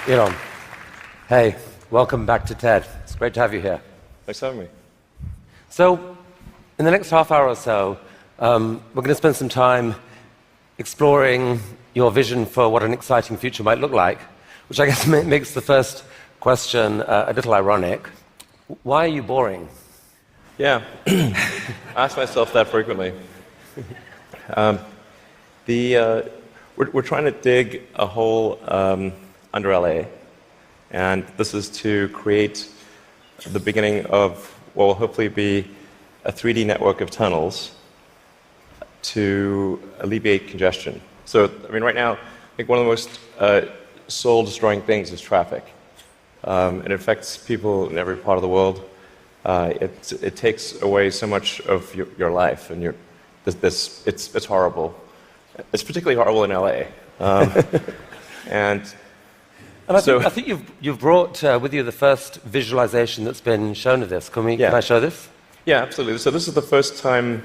Elon, hey, welcome back to TED. It's great to have you here. Thanks for having me. So, in the next half hour or so, we're going to spend some time exploring your vision for what an exciting future might look like, which I guess makes the first question a little ironic. Why are you boring? Yeah, I ask myself that frequently. We're trying to dig a hole under LA, and this is to create the beginning of what will hopefully be a 3D network of tunnels to alleviate congestion. So, I mean, right now, I think one of the most soul-destroying things is traffic. It affects people in every part of the world. It takes away so much of your life, and it's horrible. It's particularly horrible in LA. I think you've brought with you the first visualization that's been shown of this. Can I show this? Yeah, absolutely. So this is the first time,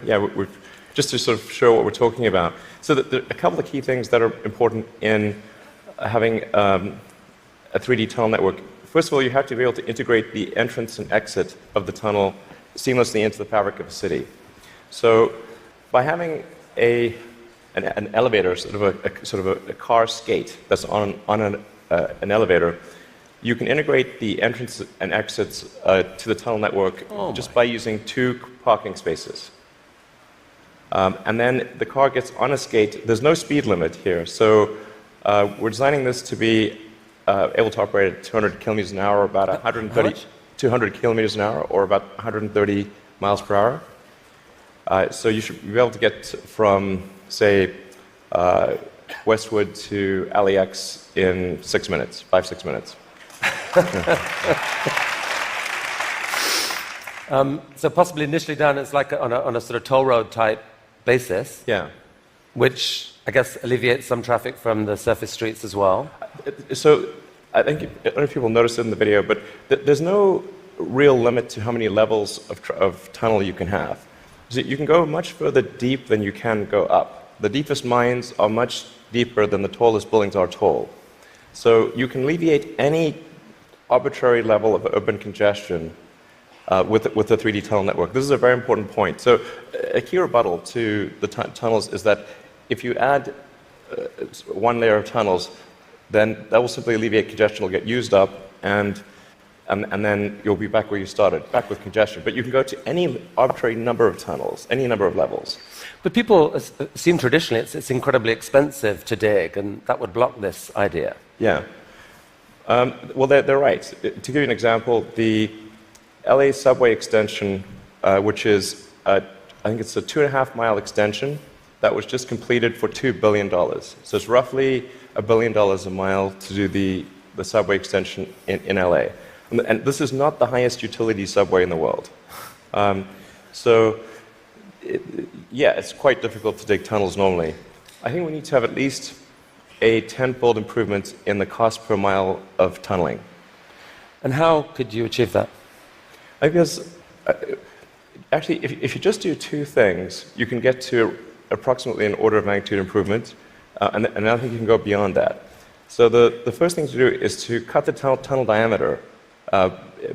just to sort of show what we're talking about. So there are a couple of key things that are important in having a 3D tunnel network. First of all, you have to be able to integrate the entrance and exit of the tunnel seamlessly into the fabric of a city. So by having an elevator, sort of a car skate that's on an elevator, you can integrate the entrance and exits to the tunnel network just by using 2 parking spaces. And then the car gets on a skate. There's no speed limit here, so we're designing this to be able to operate at 200 kilometers an hour, about 200 kilometers an hour, or about 130 miles per hour. So you should be able to get from, say, Westwood to LAX in 6 minutes, 5-6 minutes. So possibly initially done as like on a sort of toll road type basis. Yeah. Which I guess alleviates some traffic from the surface streets as well. So I don't know if people noticed it in the video, but there's no real limit to how many levels of tunnel you can have. So you can go much further deep than you can go up. The deepest mines are much deeper than the tallest buildings are tall. So you can alleviate any arbitrary level of urban congestion with the 3D tunnel network. This is a very important point. So a key rebuttal to the tunnels is that if you add one layer of tunnels, then that will simply alleviate congestion. Will get used up, and then you'll be back where you started, back with congestion. But you can go to any arbitrary number of tunnels, any number of levels. But people assume traditionally it's incredibly expensive to dig, and that would block this idea. Yeah. Well, they're right. To give you an example, the LA subway extension, which is, I think it's a 2.5-mile extension that was just completed for $2 billion. So it's roughly $1 billion a mile to do the subway extension in LA. And this is not the highest utility subway in the world. It's quite difficult to dig tunnels normally. I think we need to have at least a 10-fold improvement in the cost per mile of tunneling. And how could you achieve that? I guess, actually, if you just do 2 things, you can get to approximately an order of magnitude improvement, and I think you can go beyond that. So the first thing to do is to cut the tunnel diameter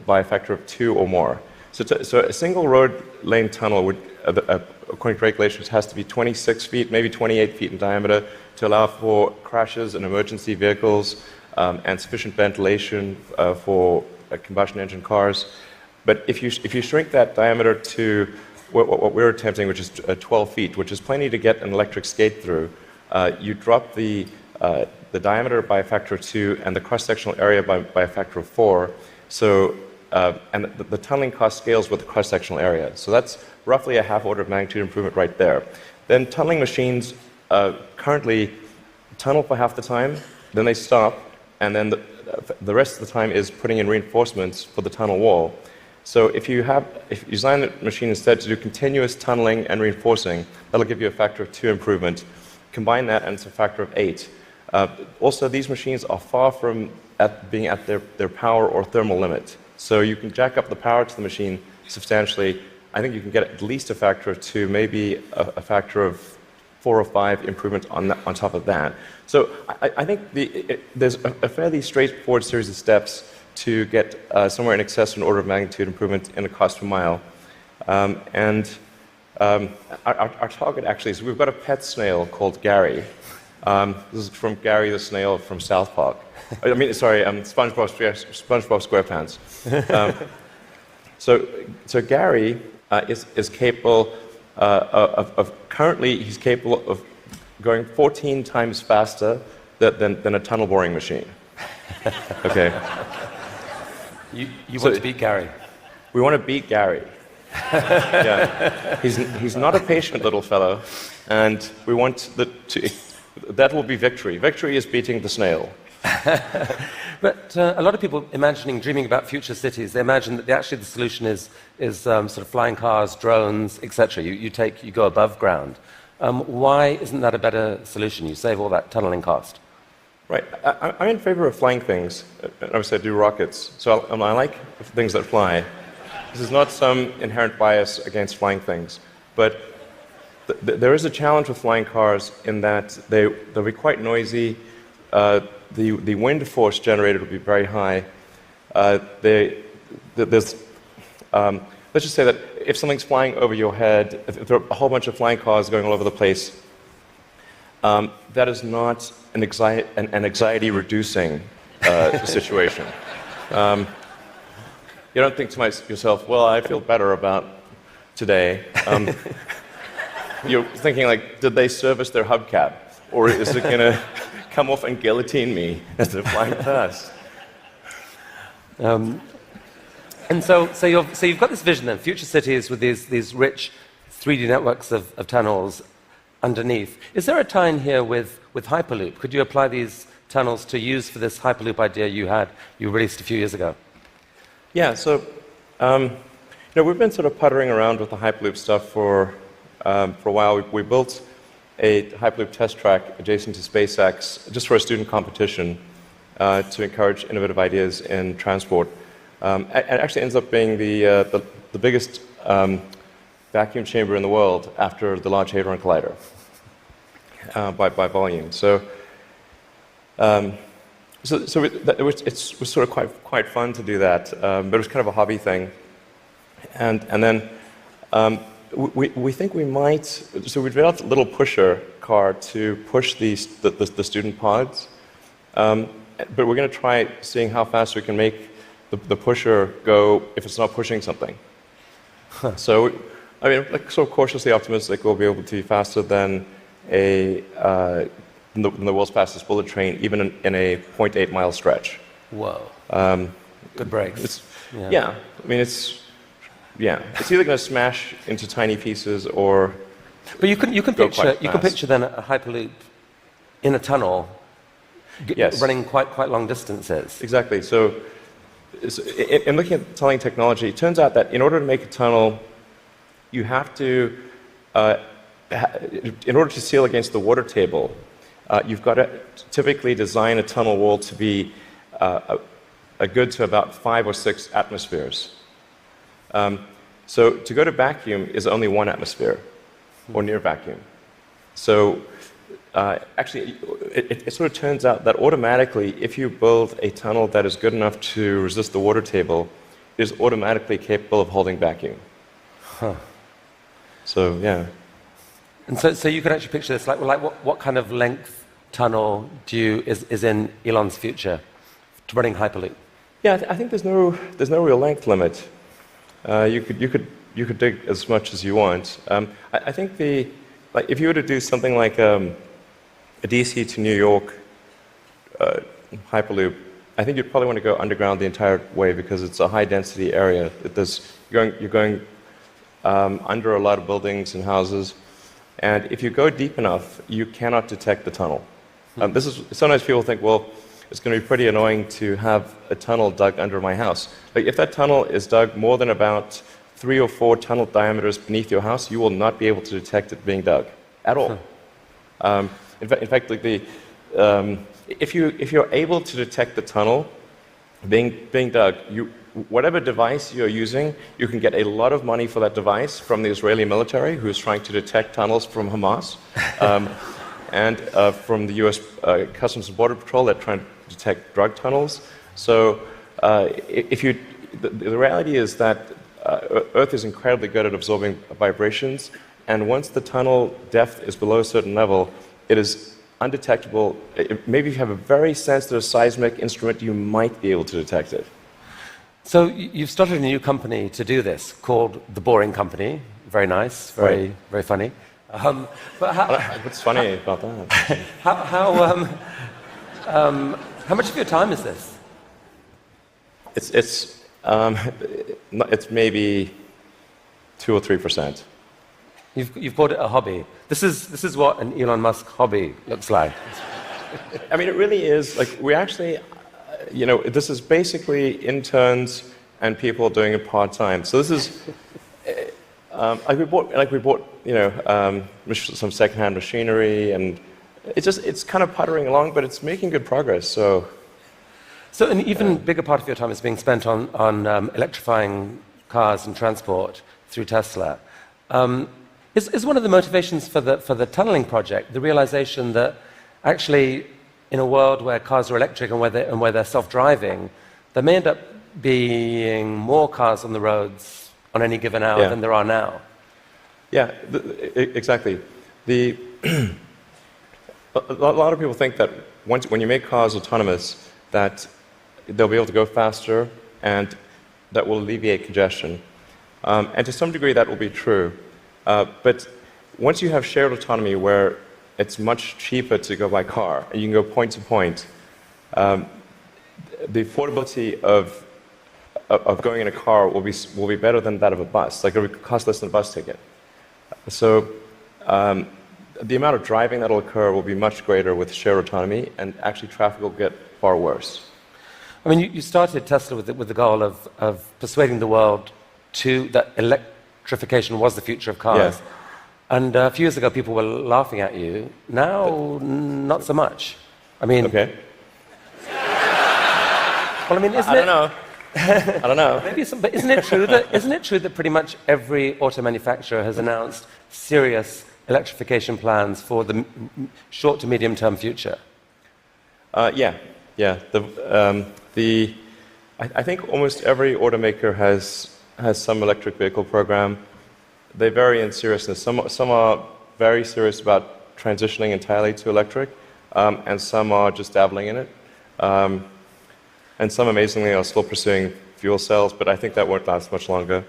by a factor of 2 or more. So a single road lane tunnel would, according to regulations, has to be 26 feet, maybe 28 feet in diameter to allow for crashes and emergency vehicles and sufficient ventilation for combustion engine cars. But if you shrink that diameter to what we're attempting, which is 12 feet, which is plenty to get an electric skate through, you drop the diameter by a factor of 2 and the cross-sectional area by a factor of 4. So, and the tunneling cost scales with the cross-sectional area. So that's roughly a half order of magnitude improvement right there. Then tunneling machines currently tunnel for half the time, then they stop, and then the rest of the time is putting in reinforcements for the tunnel wall. So if you design the machine instead to do continuous tunneling and reinforcing, that'll give you a factor of 2 improvement. Combine that and it's a factor of 8. Also, these machines are far from being at their power or thermal limit. So you can jack up the power to the machine substantially. I think you can get at least a factor of 2, maybe a factor of 4 or 5 improvements on top of that. So I think there's a fairly straightforward series of steps to get somewhere in excess of an order of magnitude improvement in the cost per mile. Our target actually is, we've got a pet snail called Gary. This is from Gary the snail from South Park. I mean, sorry, SpongeBob SquarePants. So Gary is capable currently he's capable of going 14 times faster than a tunnel boring machine. Okay. You want to beat Gary? We want to beat Gary. Yeah. He's not a patient little fellow, and we want that will be victory. Victory is beating the snail. But a lot of people dreaming about future cities, they imagine that actually the solution is sort of flying cars, drones, etc. You go above ground. Why isn't that a better solution? You save all that tunneling cost. Right. I'm in favor of flying things. Obviously, I do rockets, so I like things that fly. This is not some inherent bias against flying things, but there is a challenge with flying cars in that they'll be quite noisy. The wind force generated will be very high. Let's just say that if something's flying over your head, if there are a whole bunch of flying cars going all over the place, that is not an anxiety-reducing situation. You don't think to yourself, well, I feel better about today. You're thinking, like, did they service their hubcap? Or is it going to come off and guillotine me as they're flying past? And so you've got this vision then, future cities with these rich 3D networks of tunnels underneath. Is there a tie-in here with Hyperloop? Could you apply these tunnels to use for this Hyperloop idea you released a few years ago? Yeah, so we've been sort of puttering around with the Hyperloop stuff for a while. We built a Hyperloop test track adjacent to SpaceX just for a student competition to encourage innovative ideas in transport. It actually ends up being the biggest vacuum chamber in the world after the Large Hadron Collider by volume. So it was sort of quite fun to do that, but it was kind of a hobby thing. And then we think we might. So we developed a little pusher car to push the student pods, but we're going to try seeing how fast we can make the pusher go if it's not pushing something. Huh. So, I mean, like, sort of cautiously optimistic we'll be able to be faster than the world's fastest bullet train, even in a 0.8 mile stretch. Whoa. Good brakes. Yeah. I mean, it's either going to smash into tiny pieces or. But you can picture then a Hyperloop in a tunnel, yes, running quite long distances. Exactly. So in looking at tunneling technology, it turns out that in order to make a tunnel, you have to, in order to seal against the water table, you've got to typically design a tunnel wall to be a good to about 5 or 6 atmospheres. So to go to vacuum is only 1 atmosphere, or near vacuum. So actually, it sort of turns out that automatically, if you build a tunnel that is good enough to resist the water table, it is automatically capable of holding vacuum. Huh. So, yeah. And so you can actually picture this, like what kind of length tunnel is in Elon's future to running Hyperloop? Yeah, I think there's no real length limit. You could dig as much as you want. I think if you were to do something like a DC to New York Hyperloop, I think you'd probably want to go underground the entire way because it's a high density area. You're going under a lot of buildings and houses, and if you go deep enough, you cannot detect the tunnel. Sometimes people think, well, it's going to be pretty annoying to have a tunnel dug under my house. Like, if that tunnel is dug more than about 3 or 4 tunnel diameters beneath your house, you will not be able to detect it being dug at all. In fact, like if you're able to detect the tunnel being dug, whatever device you're using, you can get a lot of money for that device from the Israeli military, who's trying to detect tunnels from Hamas, and from the U.S. Customs and Border Patrol that trying to detect drug tunnels. So the reality is that Earth is incredibly good at absorbing vibrations, and once the tunnel depth is below a certain level, it is undetectable. Maybe if you have a very sensitive seismic instrument, you might be able to detect it. So you've started a new company to do this called The Boring Company. Very nice, very funny. But what's funny about that? How much of your time is this? It's maybe 2 or 3%. You've called it a hobby. This is what an Elon Musk hobby looks like. I mean, it really is. Like, we actually, this is basically interns and people doing it part-time. So this is, we bought, some secondhand machinery, and it's kind of puttering along, but it's making good progress. So an even bigger part of your time is being spent on electrifying cars and transport through Tesla. Is one of the motivations for the tunneling project the realization that actually, in a world where cars are electric and where they're self-driving, there may end up being more cars on the roads on any given hour than there are now? Yeah, exactly. A lot of people think that when you make cars autonomous, that they'll be able to go faster and that will alleviate congestion. And to some degree, that will be true. But once you have shared autonomy where it's much cheaper to go by car, and you can go point to point, the affordability of going in a car will be better than that of a bus. Like, it will cost less than a bus ticket. So the amount of driving that will occur will be much greater with shared autonomy, and actually traffic will get far worse. I mean, you started Tesla with the goal of persuading the world that electrification was the future of cars. Yeah. And a few years ago, people were laughing at you. Now, not so much. I mean... Okay. Well, I mean, isn't it... I don't know. Maybe but isn't it true that pretty much every auto manufacturer has announced serious electrification plans for the short to medium term future? Yeah. I think almost every automaker has some electric vehicle program. They vary in seriousness. Some are very serious about transitioning entirely to electric, and some are just dabbling in it. And some, amazingly, are still pursuing fuel cells, but I think that won't last much longer.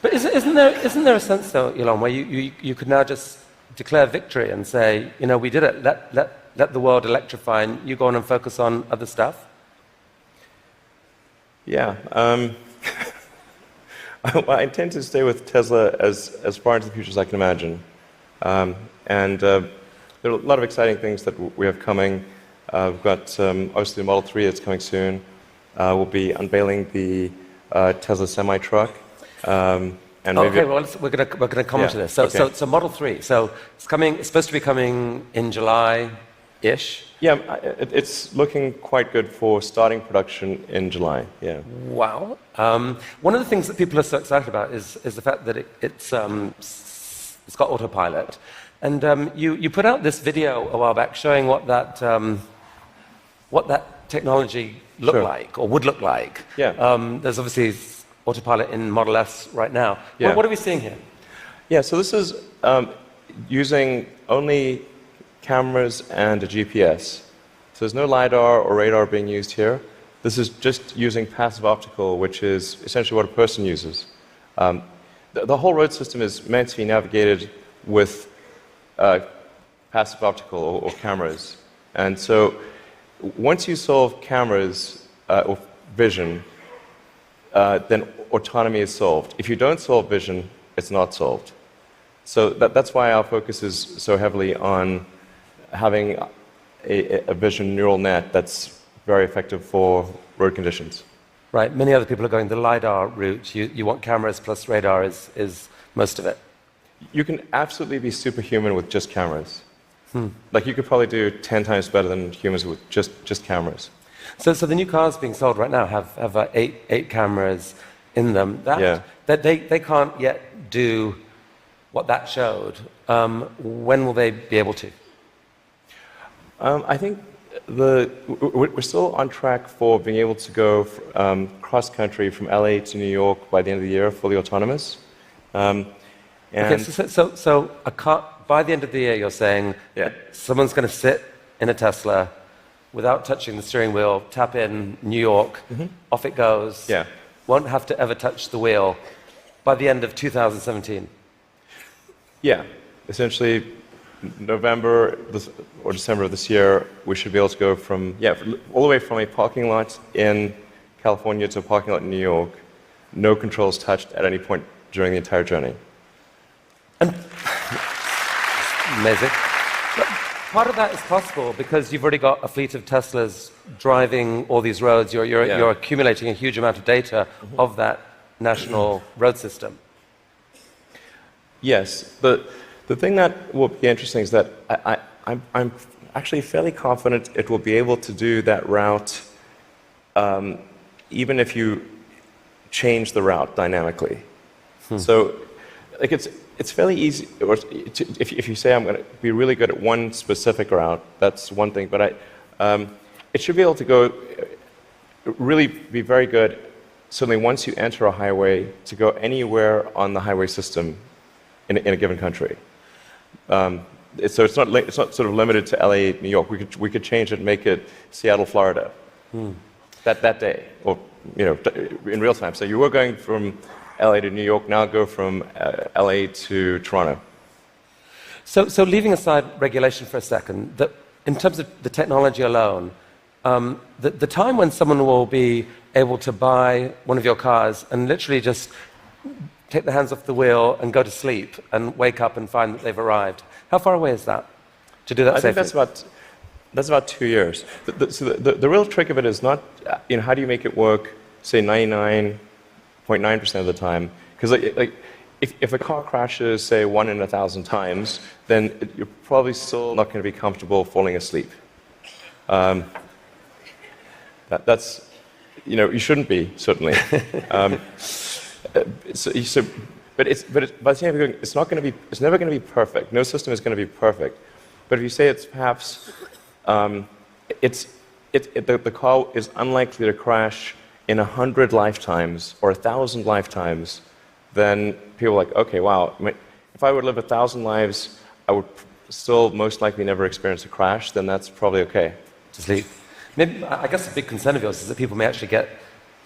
But isn't there a sense, though, Elon, where you could now just declare victory and say, we did it, let the world electrify, and you go on and focus on other stuff? Yeah. I intend to stay with Tesla as far into the future as I can imagine. And there are a lot of exciting things that we have coming. We've got, obviously, the Model 3 that's coming soon. We'll be unveiling the Tesla semi-truck. And okay, well, we're going to come to this. So Model 3. So it's supposed to be coming in July-ish. Yeah, it's looking quite good for starting production in July. Yeah. Wow. One of the things that people are so excited about is the fact that it's got autopilot. And you put out this video a while back showing what that technology looked like, or would look like. Yeah. There's obviously autopilot in Model S right now. Yeah. What are we seeing here? Yeah, so this is using only cameras and a GPS. So there's no LiDAR or radar being used here. This is just using passive optical, which is essentially what a person uses. The whole road system is meant to be navigated with passive optical or cameras. And so once you solve cameras or vision, then autonomy is solved. If you don't solve vision, it's not solved. So that's why our focus is so heavily on having a vision neural net that's very effective for road conditions. Right. Many other people are going the LiDAR route. You want cameras plus radar is most of it. You can absolutely be superhuman with just cameras. Like, you could probably do 10 times better than humans with just cameras. So the new cars being sold right now have eight cameras in them. That they can't yet do what that showed. When will they be able to? I think we're still on track for being able to go cross-country from LA to New York by the end of the year, fully autonomous. Okay, so a car, by the end of the year, you're saying someone's going to sit in a Tesla without touching the steering wheel, tap in New York, off it goes, won't have to ever touch the wheel by the end of 2017? Yeah, essentially November or December of this year, we should be able to go from, all the way from a parking lot in California to a parking lot in New York, no controls touched at any point during the entire journey. And amazing. But part of that is possible because you've already got a fleet of Teslas driving all these roads. You're accumulating a huge amount of data of that national road system. Yes. The thing that will be interesting is that I'm actually fairly confident it will be able to do that route even if you change the route dynamically. So, like it's fairly easy. Or if you say I'm going to be really good at one specific route, that's one thing. But it should be able to go really be very good. Certainly, once you enter a highway, to go anywhere on the highway system in a given country. So it's not sort of limited to LA, New York. We could change it and make it Seattle, Florida, that day, or in real time. So you were going from LA to New York, now go from LA to Toronto. So leaving aside regulation for a second, in terms of the technology alone, the time when someone will be able to buy one of your cars and literally just take their hands off the wheel and go to sleep and wake up and find that they've arrived, how far away is that to do that safely? I think that's about 2 years. So the real trick of it is not, how do you make it work, say 99.9% of the time? Because if a car crashes, say 1 in 1,000 times, then you're probably still not going to be comfortable falling asleep. That's, you shouldn't be, certainly. But by the same time, it's never going to be perfect. No system is going to be perfect. But if you say it's perhaps, the car is unlikely to crash in 100 lifetimes or 1,000 lifetimes, then people are like, okay, wow, if I would live 1,000 lives, I would still most likely never experience a crash, then that's probably okay. To sleep. Maybe, I guess a big concern of yours is that people may actually get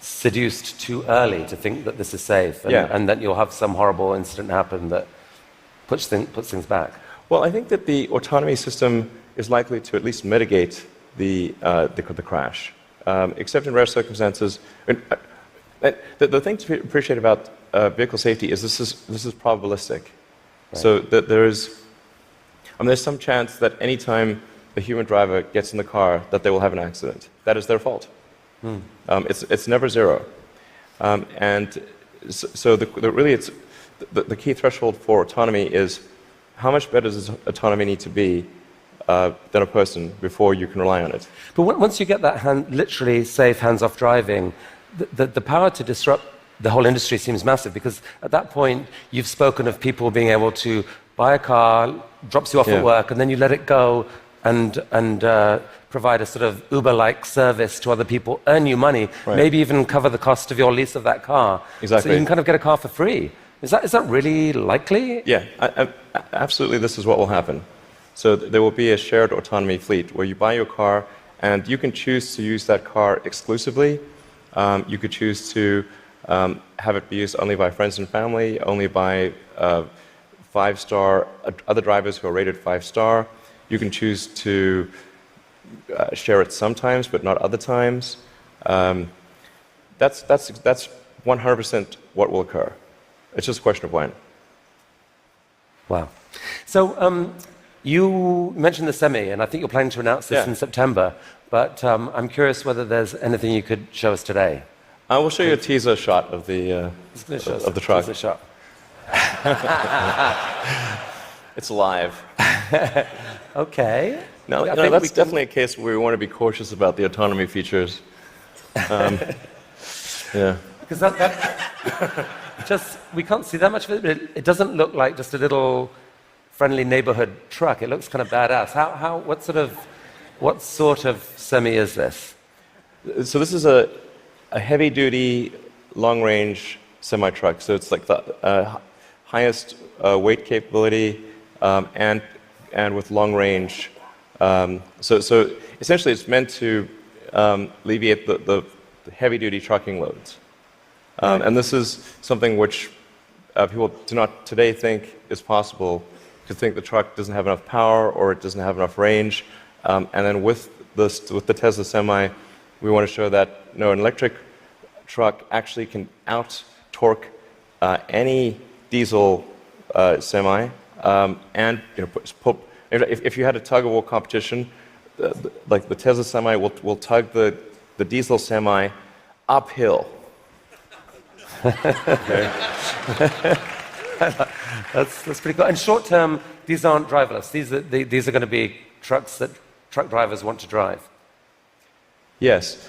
seduced too early to think that this is safe, and that you'll have some horrible incident happen that puts things back. Well, I think that the autonomy system is likely to at least mitigate the crash, except in rare circumstances. The thing to appreciate about vehicle safety is this is probabilistic. Right. So that there's some chance that any time a human driver gets in the car that they will have an accident. That is their fault. It's never zero. And so the key threshold for autonomy is how much better does autonomy need to be than a person before you can rely on it. But once you get that literally safe hands-off driving, the power to disrupt the whole industry seems massive, because at that point you've spoken of people being able to buy a car, drops you off at work, and then you let it go and provide a sort of Uber-like service to other people, earn you money, maybe even cover the cost of your lease of that car. Exactly. So you can kind of get a car for free. Is that really likely? Yeah, absolutely. This is what will happen. So there will be a shared autonomy fleet where you buy your car and you can choose to use that car exclusively. You could choose to have it be used only by friends and family, only by 5-star other drivers who are rated 5-star. You can choose to share it sometimes, but not other times. That's 100% what will occur. It's just a question of when. Wow. So you mentioned the Semi, and I think you're planning to announce this in September, but I'm curious whether there's anything you could show us today. I will show you a teaser shot of the truck. Teaser shot. It's live. Okay. No, that's definitely a case where we want to be cautious about the autonomy features. Yeah. Because just we can't see that much of it. But it doesn't look like just a little friendly neighborhood truck. It looks kind of badass. What sort of semi is this? So this is a heavy-duty, long-range semi-truck. So it's like the highest weight capability and with long range. So essentially, it's meant to alleviate the heavy-duty trucking loads. And this is something which people do not today think is possible, to think the truck doesn't have enough power or it doesn't have enough range. And then with the Tesla Semi, we want to show that an electric truck actually can out-torque any diesel semi. And if you had a tug-of-war competition, like the Tesla Semi will tug the diesel semi uphill. That's pretty cool. And short term, these aren't driverless. These are going to be trucks that truck drivers want to drive. Yes.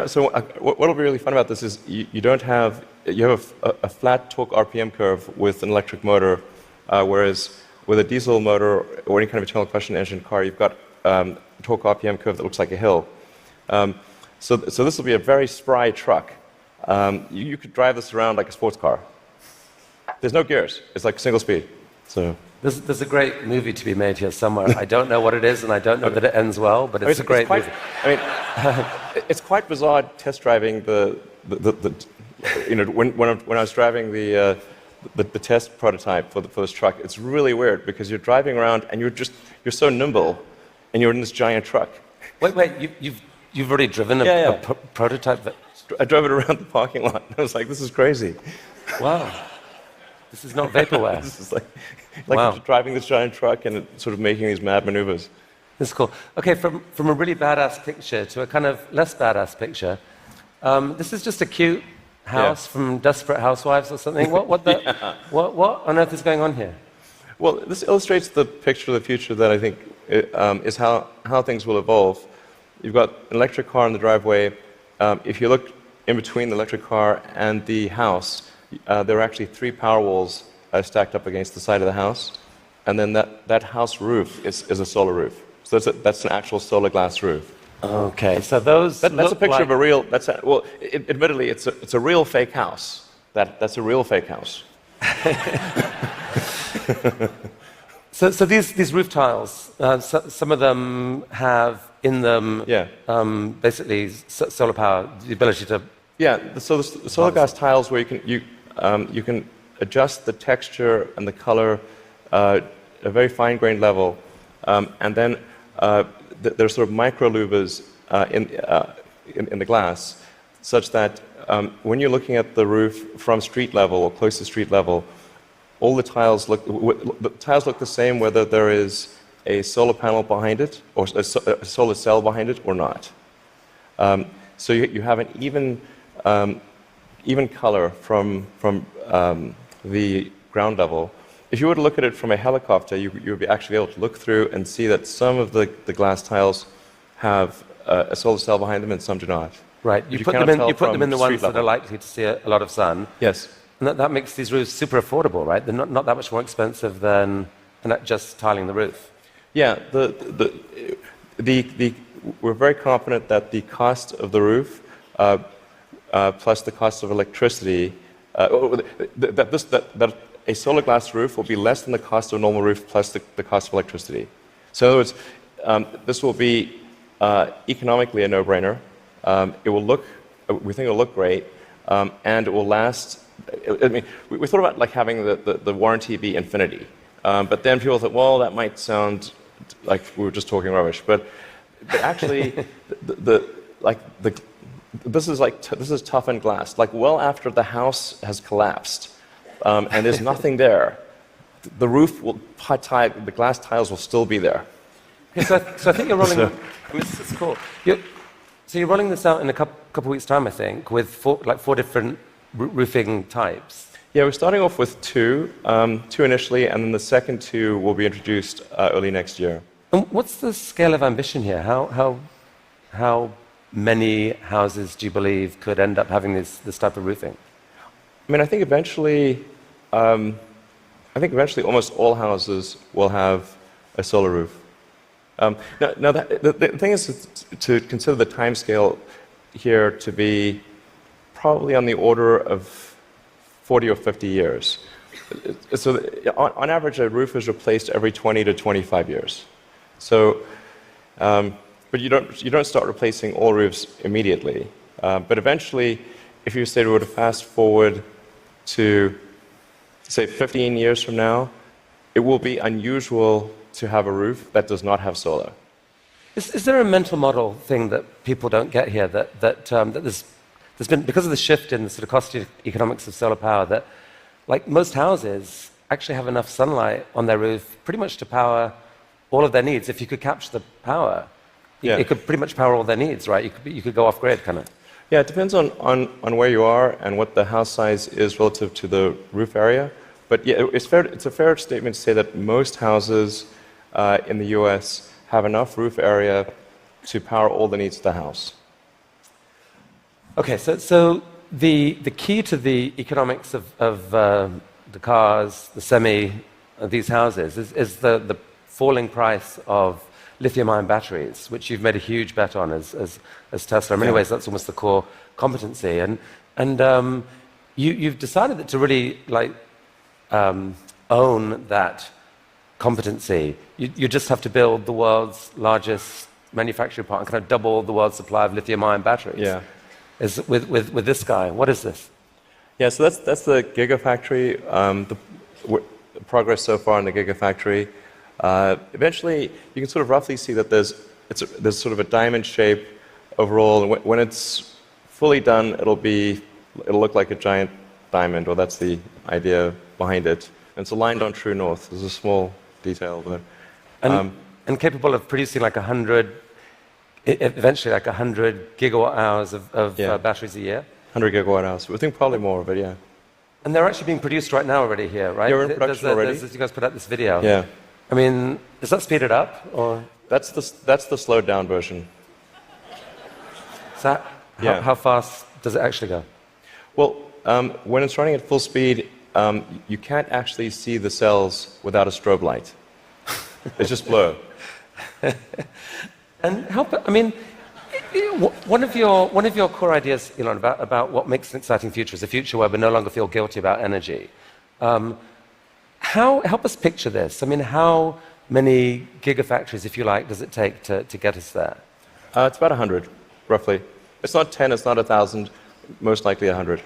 So what will be really fun about this is you have a flat torque RPM curve with an electric motor, whereas with a diesel motor or any kind of internal combustion engine car, you've got a torque RPM curve that looks like a hill. So this will be a very spry truck. You could drive this around like a sports car. There's no gears. It's like single speed. So there's a great movie to be made here somewhere. I don't know what it is, and I don't know that it ends well, but it's a great movie. It's quite bizarre test driving when I was driving the test prototype for this truck. It's really weird because you're driving around and you're so nimble, and you're in this giant truck. Wait, you've already driven a prototype? I drove it around the parking lot, and I was like, this is crazy. Wow. This is not vaporware. This is like wow. Driving this giant truck and sort of making these mad maneuvers. This is cool. Okay, from a really badass picture to a kind of less badass picture, this is just a cute house from Desperate Housewives or something. What on earth is going on here? Well, this illustrates the picture of the future that I think is how things will evolve. You've got an electric car in the driveway. If you look in between the electric car and the house, there are actually 3 power walls stacked up against the side of the house, and then that house roof is a solar roof. So that's an actual solar glass roof. Okay, so that's a picture of a real. Admittedly, it's a real fake house. That's a real fake house. So these roof tiles, some of them have in them basically solar power, the ability to. Yeah, so the solar glass tiles where you can adjust the texture and the color at a very fine-grained level, and then there's sort of micro louvers in the glass, such that when you're looking at the roof from street level or close to street level, all the tiles look the same whether there is a solar panel behind it or a solar cell behind it or not. So you have an even color from the ground level. If you were to look at it from a helicopter, you would be actually able to look through and see that some of the glass tiles have a solar cell behind them and some do not. Right. You put them in the ones that are likely to see a lot of sun. Yes. And that makes these roofs super affordable, right? They're not that much more expensive than just tiling the roof. Yeah. We're very confident that the cost of the roof plus the cost of electricity, that a solar glass roof will be less than the cost of a normal roof plus the cost of electricity. So in other words, this will be economically a no-brainer. We think it will look great, and it will last. I mean, we thought about like having the warranty be infinity, but then people thought, well, that might sound like we were just talking rubbish. But actually, this is toughened glass. Like well after the house has collapsed, and there's nothing there, the roof the glass tiles will still be there. Okay, so I think you're rolling. I mean, this is cool. So you're rolling this out in a couple weeks' time, I think, with four different roofing types. Yeah, we're starting off with two initially, and then the second 2 will be introduced early next year. And what's the scale of ambition here? How many houses do you believe could end up having this type of roofing? I mean, I think eventually almost all houses will have a solar roof. Now the thing is to consider the time scale here to be probably on the order of 40 or 50 years. So on average, a roof is replaced every 20 to 25 years. So, but you don't start replacing all roofs immediately. But eventually, if you say we were to fast forward to, say, 15 years from now, it will be unusual to have a roof that does not have solar. Is there a mental model thing that people don't get here that there's been, because of the shift in the sort of cost economics of solar power, that like most houses actually have enough sunlight on their roof pretty much to power all of their needs. If you could capture the power, it could pretty much power all their needs, right? You could go off grid, kind of. Yeah, it depends on where you are and what the house size is relative to the roof area. But yeah, it's a fair statement to say that most houses in the US have enough roof area to power all the needs of the house. Okay, so the key to the economics of the cars, the semi, these houses is the falling price of lithium-ion batteries, which you've made a huge bet on as Tesla. In many ways, that's almost the core competency. And you've decided that to really own that competency, you just have to build the world's largest manufacturing plant and kind of double the world's supply of lithium-ion batteries. Yeah. With this guy. What is this? Yeah, so that's the Gigafactory. The progress so far in the Gigafactory. Eventually, you can sort of roughly see that there's sort of a diamond shape overall, and when it's fully done, it'll look like a giant diamond, or that's the idea behind it. And it's aligned on true north. There's a small detail there. And capable of producing like 100, eventually like 100 gigawatt hours of batteries a year? 100 gigawatt hours. We think probably more, but yeah. And they're actually being produced right now already here, right? Yeah, we're in production already. You guys put out this video. Yeah. I mean, does that speed it up, or? That's the slowed down version. So how fast does it actually go? Well, when it's running at full speed, you can't actually see the cells without a strobe light. It's just blur. And one of your core ideas, Elon, about what makes an exciting future is a future where we no longer feel guilty about energy. Help us picture this. I mean, how many gigafactories, if you like, does it take to get us there? It's about 100, roughly. It's not 10, it's not 1,000, most likely 100.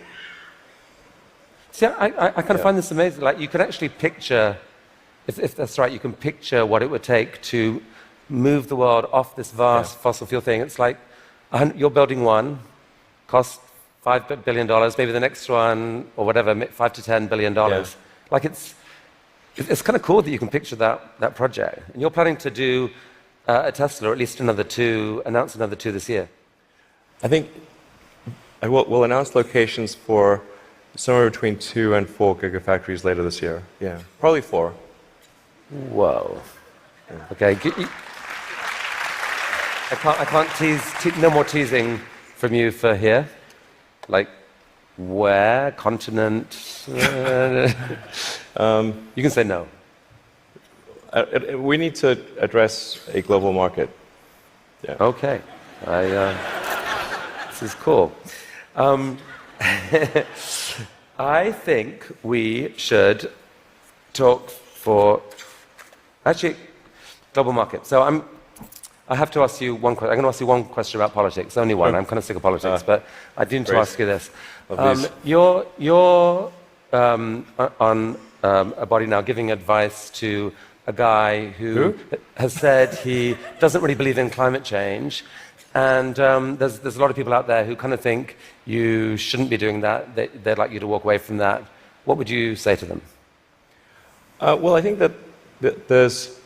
See, I kind of find this amazing. Like, you can actually picture, if that's right, you can picture what it would take to move the world off this vast fossil fuel thing. It's like you're building one, costs $5 billion, maybe the next one, or whatever, $5 to $10 billion. Yeah. Like, it's kind of cool that you can picture that project. And you're planning to do a Tesla, or at least announce another two this year. I think we'll announce locations for somewhere between 2 and 4 gigafactories later this year. Yeah, probably 4. Whoa. Yeah. Okay. I can't tease. No more teasing from you for here. Like, where? Continent? You can say no. We need to address a global market. Yeah. Okay. This is cool. I think we should talk for global market. So I have to ask you one question. I'm going to ask you one question about politics. Only one. I'm kind of sick of politics, but I do need to ask you this. You're on a body now giving advice to a guy who has said he doesn't really believe in climate change. And there's a lot of people out there who kind of think you shouldn't be doing that. They'd like you to walk away from that. What would you say to them? Well, I think that there's...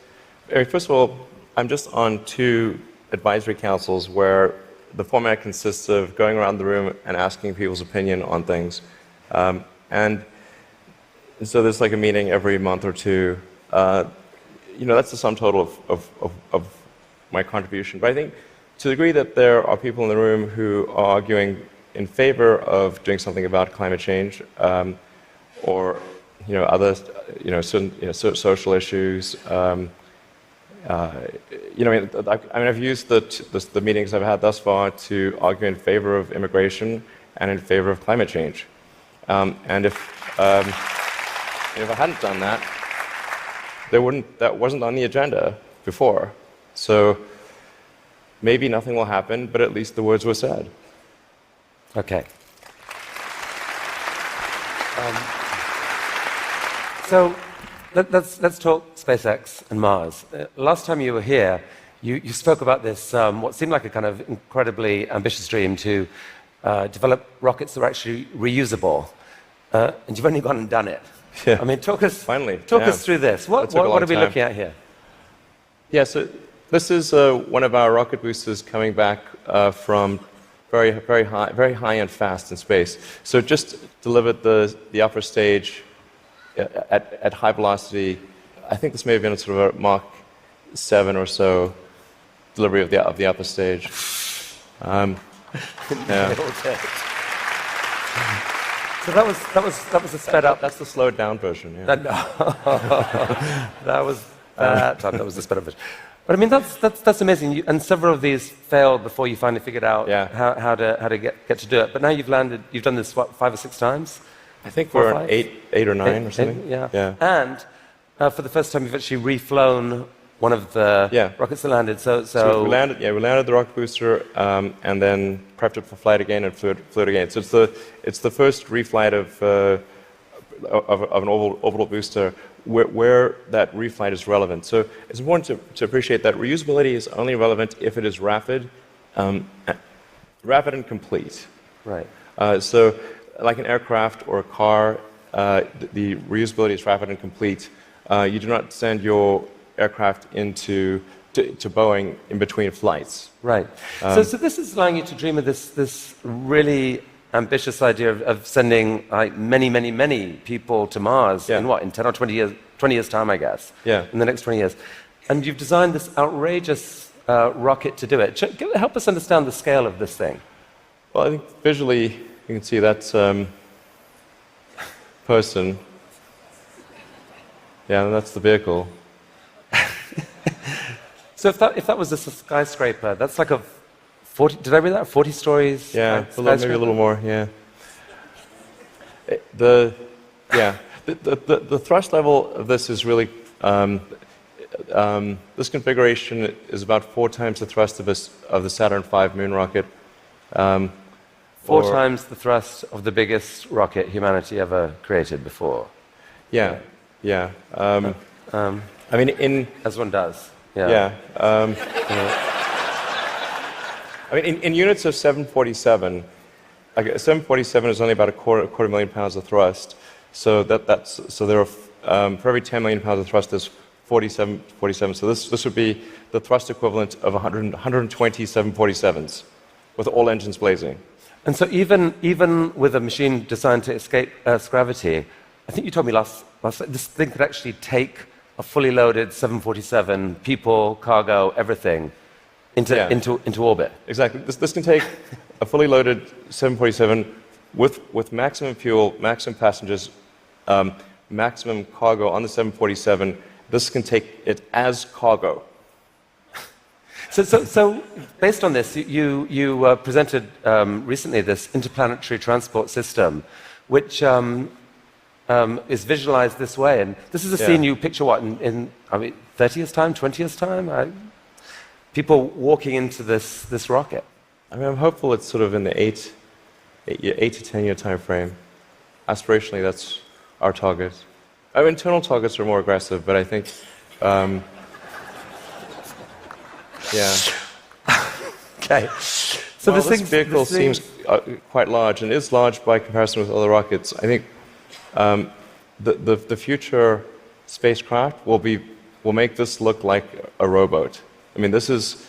First of all, I'm just on 2 advisory councils where the format consists of going around the room and asking people's opinion on things. And so there's like a meeting every month or 2. that's the sum total of my contribution. But I think to the degree that there are people in the room who are arguing in favor of doing something about climate change, or other certain social issues. I've used the meetings I've had thus far to argue in favor of immigration and in favor of climate change. And if I hadn't done that, that wasn't on the agenda before. So maybe nothing will happen, but at least the words were said. Okay. So let's talk SpaceX and Mars. Last time you were here, you spoke about this, what seemed like a kind of incredibly ambitious dream to develop rockets that are actually reusable. And you've only gone and done it. Yeah. I mean, talk us us through this. What are we looking at here? Yeah, so this is one of our rocket boosters coming back from very high and fast in space. So it just delivered the upper stage at high velocity. I think this may have been a sort of a Mach 7 or so delivery of the upper stage. Yeah. So that was a sped up. That's the slowed down version. Yeah. That was the sped up version. But I mean, that's amazing. And several of these failed before you finally figured out how to get to do it. But now you've landed. You've done this 5 or 6 times. I think we're on 8 or 9 or something. Yeah. And for the first time, you've actually reflown one of the rockets that landed. So we landed. Yeah, we landed the rocket booster and then prepped it for flight again and flew it again. So it's the first reflight of an orbital booster where that reflight is relevant. So it's important to appreciate that reusability is only relevant if it is rapid and complete. Right. So like an aircraft or a car, the reusability is rapid and complete. You do not send your aircraft to Boeing in between flights. Right. So this is allowing you to dream of this really ambitious idea of sending many people to Mars in 10 or 20 years time, I guess. Yeah. In the next 20 years. And you've designed this outrageous rocket to do it. Help us understand the scale of this thing. Well, I think visually you can see that person. Yeah, and that's the vehicle. So if that was a skyscraper, that's like a 40. Did I read that? 40 stories. Yeah, maybe a little more. Yeah. The thrust level of this is really this configuration is about 4 times the thrust of the Saturn V moon rocket. 4 times the thrust of the biggest rocket humanity ever created before. Yeah. I mean, as one does. Yeah. I mean, in units of 747, like a 747 is only about a quarter million pounds of thrust. So there are for every 10 million pounds of thrust, there's 47. So this would be the thrust equivalent of 120 747s, with all engines blazing. And so even with a machine designed to escape Earth's gravity, I think you told me last this thing could actually take a fully loaded 747, people, cargo, everything, into orbit. Exactly. This can take a fully loaded 747 with maximum fuel, maximum passengers, maximum cargo on the 747. This can take it as cargo. So based on this, you presented recently this interplanetary transport system, which is visualized this way. And this is a scene you picture in 30 years' time, 20 years' time? People walking into this rocket. I mean, I'm hopeful it's sort of in the 8 to 10 year time frame. Aspirationally, that's our target. Our internal targets are more aggressive, but I think, Okay. So this vehicle seems quite large, and is large by comparison with other rockets. I think the future spacecraft will make this look like a rowboat. I mean, this is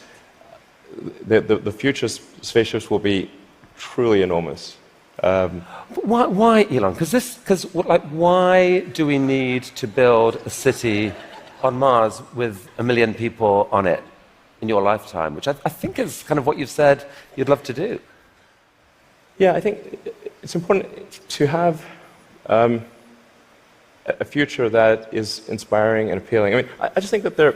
the future spaceships will be truly enormous. Why, Elon? Because why do we need to build a city on Mars with 1 million people on it in your lifetime, which I think is kind of what you've said you'd love to do. Yeah, I think it's important to have a future that is inspiring and appealing. I mean, I just think that there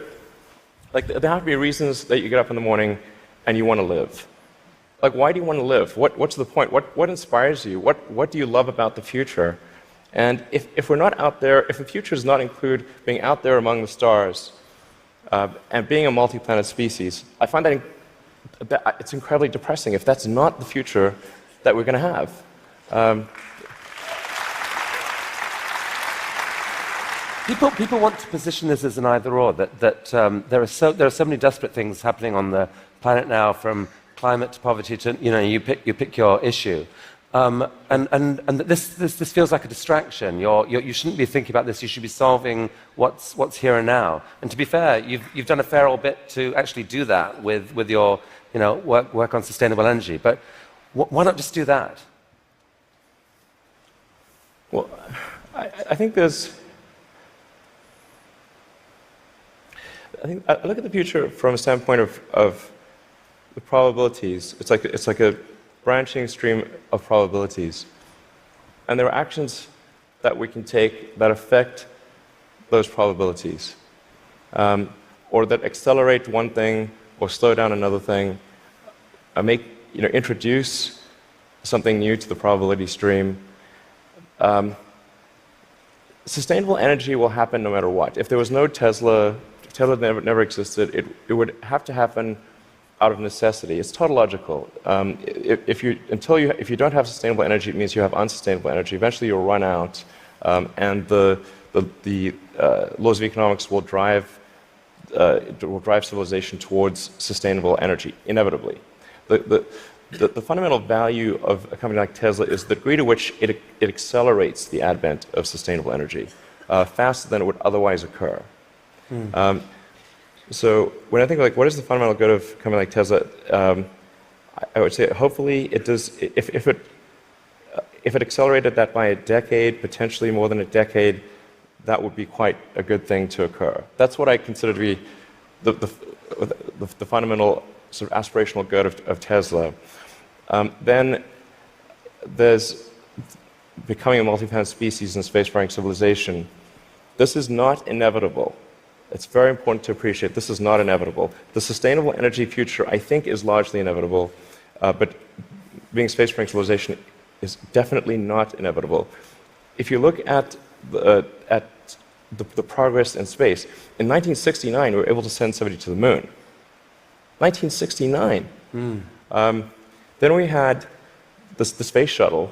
have to be reasons that you get up in the morning and you want to live. Like, why do you want to live? What's the point? What inspires you? What do you love about the future? And if we're not out there, if the future does not include being out there among the stars and being a multi-planet species, I find that it's incredibly depressing if that's not the future that we're going to have. People want to position this as an either-or, that there are so many desperate things happening on the planet now, from climate to poverty to, you pick your issue. And this feels like a distraction. You shouldn't be thinking about this. You should be solving what's here and now. And to be fair, you've done a fair old bit to actually do that with your work on sustainable energy. But why not just do that? Well, I think there's. I look at the future from a standpoint of the probabilities. It's like a branching stream of probabilities. And there are actions that we can take that affect those probabilities, or that accelerate one thing or slow down another thing, introduce something new to the probability stream. Sustainable energy will happen no matter what. If there was no Tesla never existed, it would have to happen out of necessity. It's tautological. If you don't have sustainable energy, it means you have unsustainable energy. Eventually, you'll run out, and the laws of economics will drive civilization towards sustainable energy inevitably. The fundamental value of a company like Tesla is the degree to which it accelerates the advent of sustainable energy faster than it would otherwise occur. So when I think what is the fundamental good of a company like Tesla, I would say hopefully it does. If it accelerated that by a decade, potentially more than a decade, that would be quite a good thing to occur. That's what I consider to be the fundamental sort of aspirational good of Tesla. Then there's becoming a multi-planet species and spacefaring civilization. This is not inevitable. It's very important to appreciate this is not inevitable. The sustainable energy future, I think, is largely inevitable, but being a spacefaring civilization is definitely not inevitable. If you look at the progress in space, in 1969 we were able to send somebody to the moon. 1969. Then we had the space shuttle.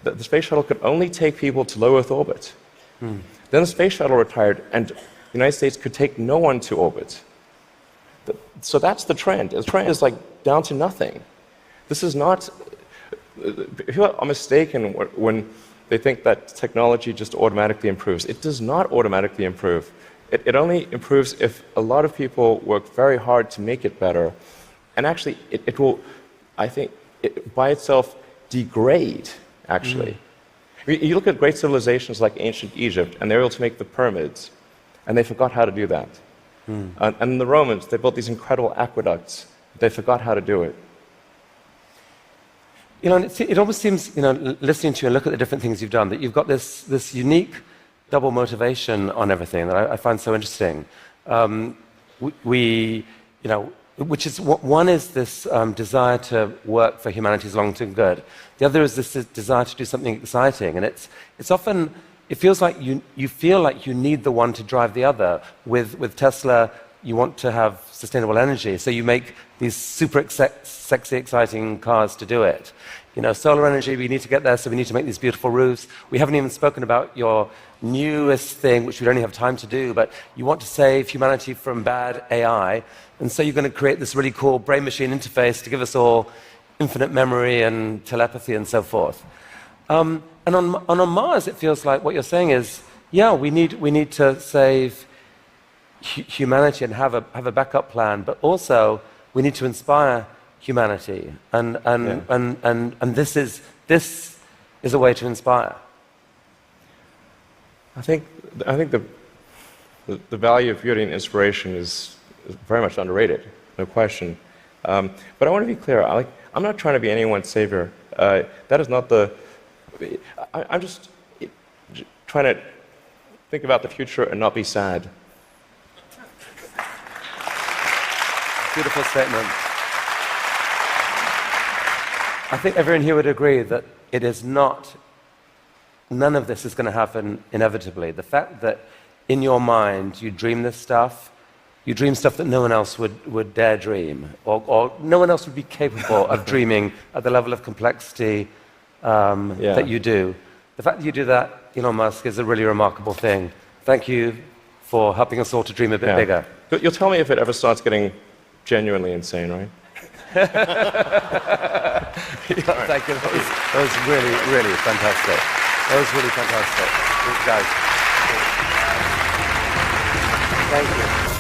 The space shuttle could only take people to low Earth orbit. Then the space shuttle retired, and the United States could take no one to orbit. So that's the trend. The trend is down to nothing. This is not. People are mistaken when they think that technology just automatically improves. It does not automatically improve. It only improves if a lot of people work very hard to make it better. And actually, it will, I think, by itself degrade, actually. I mean, you look at great civilizations like ancient Egypt, and they were able to make the pyramids, and they forgot how to do that. And the Romans, they built these incredible aqueducts. They forgot how to do it. It almost seems, listening to you and look at the different things you've done, that you've got this unique double motivation on everything that I find so interesting. Which is one is this desire to work for humanity's long-term good. The other is this desire to do something exciting, and it's often. It feels like you feel like you need the one to drive the other. With Tesla, you want to have sustainable energy, so you make these super sexy, exciting cars to do it. Solar energy, we need to get there, so we need to make these beautiful roofs. We haven't even spoken about your newest thing, which we don't have time to do, but you want to save humanity from bad AI, and so you're going to create this really cool brain-machine interface to give us all infinite memory and telepathy and so forth. And on Mars, it feels like what you're saying is, yeah, we need to save humanity and have a backup plan, but also we need to inspire humanity, and this is a way to inspire. I think the value of beauty and inspiration is very much underrated, no question. But I want to be clear. I'm not trying to be anyone's savior. That is not the... I'm just trying to think about the future and not be sad. Beautiful statement. I think everyone here would agree that it is not... None of this is going to happen inevitably. The fact that in your mind you dream this stuff, you dream stuff that no one else would dare dream, or no one else would be capable of dreaming at the level of complexity that you do. The fact that you do that, Elon Musk, is a really remarkable thing. Thank you for helping us all to dream a bit bigger. You'll tell me if it ever starts getting genuinely insane, right? Thank you. That was really, really fantastic. That was really fantastic. Thanks, guys. Thank you.